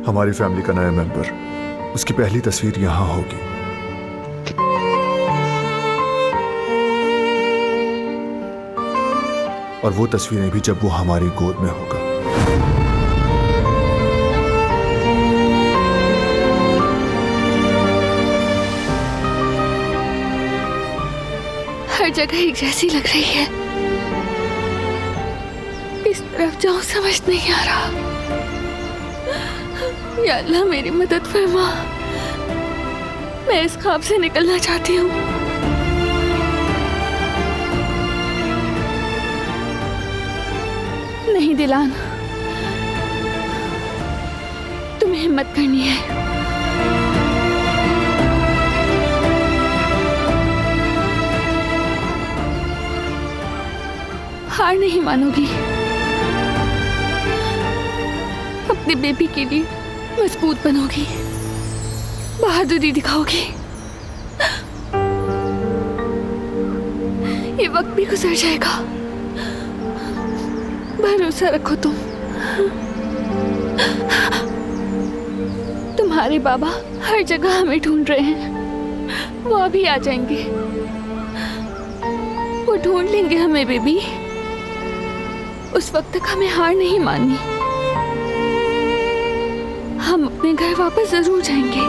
हमारी फैमिली का नया मेंबर, उसकी पहली तस्वीर यहाँ होगी। और वो तस्वीरें भी जब वो हमारी गोद में होगा। हर जगह एक जैसी लग रही है, किस तरफ जाऊं समझ नहीं आ रहा। या अल्लाह मेरी मदद फरमा, मैं इस ख्वाब से निकलना चाहती हूँ। नहीं दिलान, तुम्हें हिम्मत करनी है। हार नहीं मानोगी, अपने बेबी के लिए मजबूत बनोगी, बहादुरी दिखाओगी। ये वक्त भी गुजर जाएगा, भरोसा रखो तुम। तुम्हारे बाबा हर जगह हमें ढूंढ रहे हैं, वो अभी आ जाएंगे। वो ढूंढ लेंगे हमें बेबी, उस वक्त तक हमें हार नहीं माननी। हम अपने घर वापस जरूर जाएंगे।